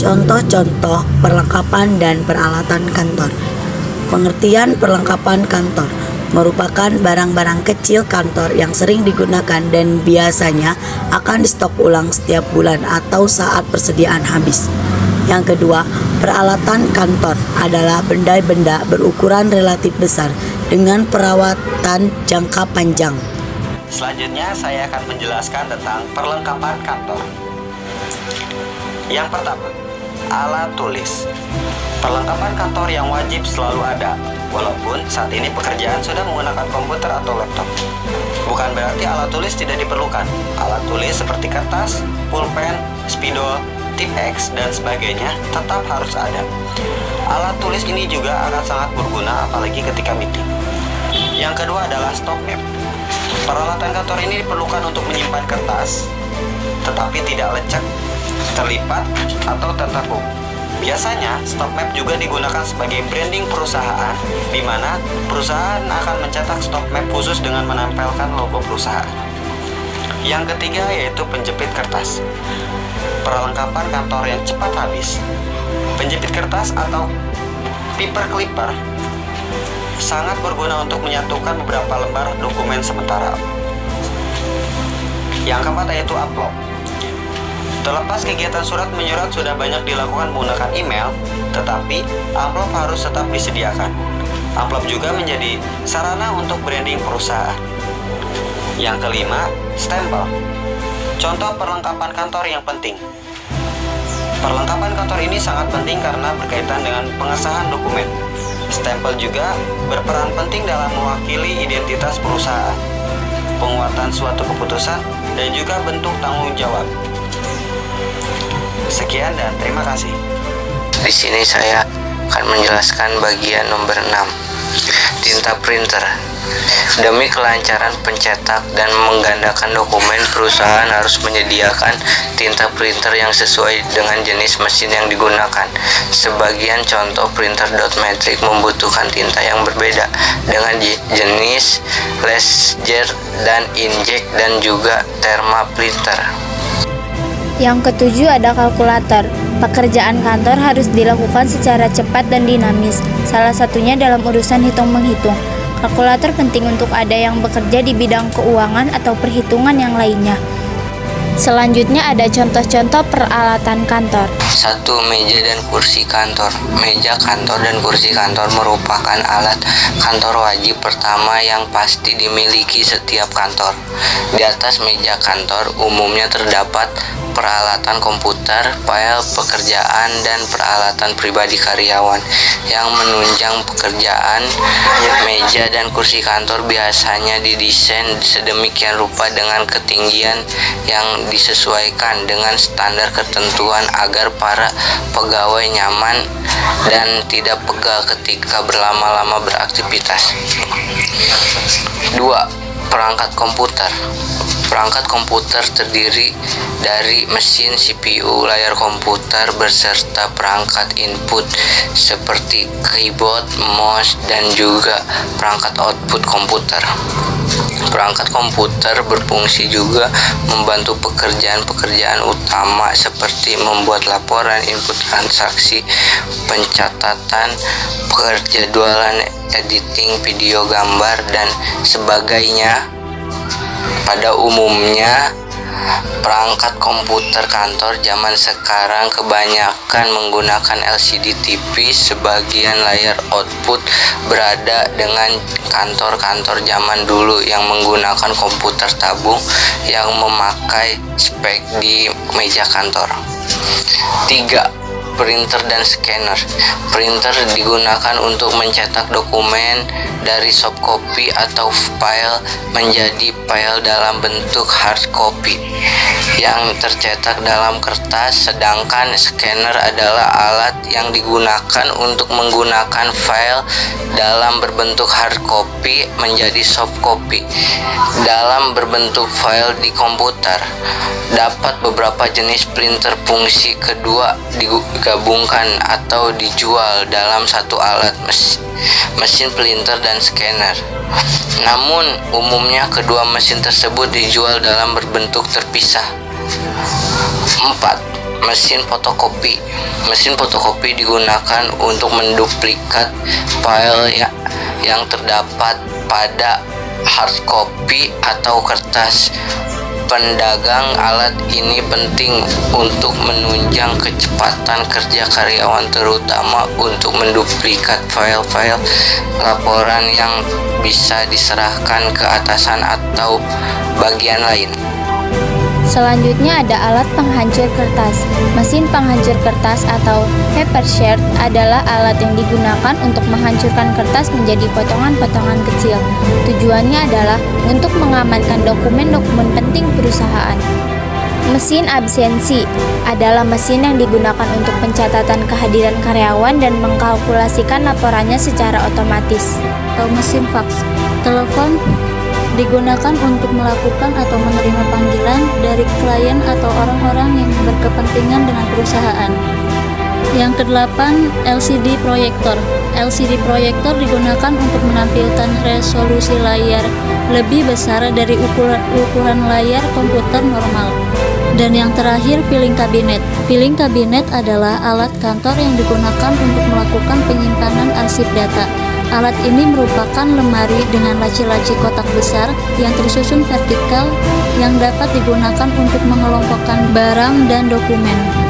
Contoh-contoh perlengkapan dan peralatan kantor. Pengertian perlengkapan kantor merupakan barang-barang kecil kantor yang sering digunakan dan biasanya akan distok ulang setiap bulan atau saat persediaan habis. Yang kedua, peralatan kantor adalah benda-benda berukuran relatif besar dengan perawatan jangka panjang. Selanjutnya saya akan menjelaskan tentang perlengkapan kantor. Yang pertama, alat tulis. Perlengkapan kantor yang wajib selalu ada, walaupun saat ini pekerjaan sudah menggunakan komputer atau laptop. Bukan berarti alat tulis tidak diperlukan. Alat tulis seperti kertas, pulpen, spidol, tip X, dan sebagainya tetap harus ada. Alat tulis ini juga akan sangat berguna apalagi ketika meeting. Yang kedua adalah stop map. Peralatan kantor ini diperlukan untuk menyimpan kertas, tetapi tidak lecek, terlipat, atau tertepuk. Biasanya, stop map juga digunakan sebagai branding perusahaan, di mana perusahaan akan mencetak stop map khusus dengan menempelkan logo perusahaan. Yang ketiga yaitu penjepit kertas. Perlengkapan kantor yang cepat habis. Penjepit kertas atau paper clipper sangat berguna untuk menyatukan beberapa lembar dokumen sementara. Yang keempat yaitu amplop. Terlepas kegiatan surat menyurat sudah banyak dilakukan menggunakan email, tetapi amplop harus tetap disediakan. Amplop juga menjadi sarana untuk branding perusahaan. Yang kelima, stempel. Contoh perlengkapan kantor yang penting. Perlengkapan kantor ini sangat penting karena berkaitan dengan pengesahan dokumen. Stempel juga berperan penting dalam mewakili identitas perusahaan, penguatan suatu keputusan, dan juga bentuk tanggung jawab. Sekian dan terima kasih. Di sini saya akan menjelaskan bagian nomor 6, tinta printer. Demi kelancaran pencetak dan menggandakan dokumen, perusahaan harus menyediakan tinta printer yang sesuai dengan jenis mesin yang digunakan. Sebagian contoh printer dot matrix membutuhkan tinta yang berbeda dengan jenis laser dan inkjet dan juga thermal printer. Yang ketujuh ada kalkulator. Pekerjaan kantor harus dilakukan secara cepat dan dinamis, salah satunya dalam urusan hitung-menghitung. Kalkulator penting untuk ada yang bekerja di bidang keuangan atau perhitungan yang lainnya. Selanjutnya ada contoh-contoh peralatan kantor. 1. Meja dan kursi kantor. Meja kantor dan kursi kantor merupakan alat kantor wajib pertama yang pasti dimiliki setiap kantor. Di atas meja kantor umumnya terdapat peralatan komputer, file pekerjaan, dan peralatan pribadi karyawan yang menunjang pekerjaan. Meja dan kursi kantor biasanya didesain sedemikian rupa dengan ketinggian yang disesuaikan dengan standar ketentuan agar para pegawai nyaman dan tidak pegal ketika berlama-lama beraktivitas. 2. Perangkat komputer. Perangkat komputer terdiri dari mesin CPU, layar komputer, beserta perangkat input seperti keyboard, mouse, dan juga perangkat output komputer. Perangkat komputer berfungsi juga membantu pekerjaan-pekerjaan utama seperti membuat laporan, input transaksi, pencatatan, penjadwalan, editing video, gambar, dan sebagainya. Pada umumnya, perangkat komputer kantor zaman sekarang kebanyakan menggunakan LCD TV. Sebagian layar output berada dengan kantor-kantor zaman dulu yang menggunakan komputer tabung yang memakai spek di meja kantor. 3. Printer dan scanner. Printer digunakan untuk mencetak dokumen dari soft copy atau file menjadi file dalam bentuk hard copy yang tercetak dalam kertas, sedangkan scanner adalah alat yang digunakan untuk menggunakan file dalam berbentuk hard copy menjadi soft copy dalam berbentuk file di komputer. Dapat beberapa jenis printer fungsi kedua digabungkan atau dijual dalam satu alat mesin printer dan scanner. Namun umumnya kedua mesin tersebut dijual dalam berbentuk terpisah. 4. Mesin fotokopi. Mesin fotokopi digunakan untuk menduplikat file yang terdapat pada hardcopy atau kertas. Pedagang alat ini penting untuk menunjang kecepatan kerja karyawan, terutama untuk menduplikat file-file laporan yang bisa diserahkan ke atasan atau bagian lain. Selanjutnya ada alat penghancur kertas. Mesin penghancur kertas atau paper shred adalah alat yang digunakan untuk menghancurkan kertas menjadi potongan-potongan kecil. Tujuannya adalah untuk mengamankan dokumen-dokumen penting perusahaan. Mesin absensi adalah mesin yang digunakan untuk pencatatan kehadiran karyawan dan mengkalkulasikan laporannya secara otomatis. Atau mesin fax. Telepon digunakan untuk melakukan atau menerima panggilan dari klien atau orang-orang yang berkepentingan dengan perusahaan. Yang kedelapan, LCD proyektor. LCD proyektor digunakan untuk menampilkan resolusi layar lebih besar dari ukuran layar komputer normal. Dan yang terakhir, filing cabinet. Filing cabinet adalah alat kantor yang digunakan untuk melakukan penyimpanan arsip data. Alat ini merupakan lemari dengan laci-laci kotak besar yang tersusun vertikal yang dapat digunakan untuk mengelompokkan barang dan dokumen.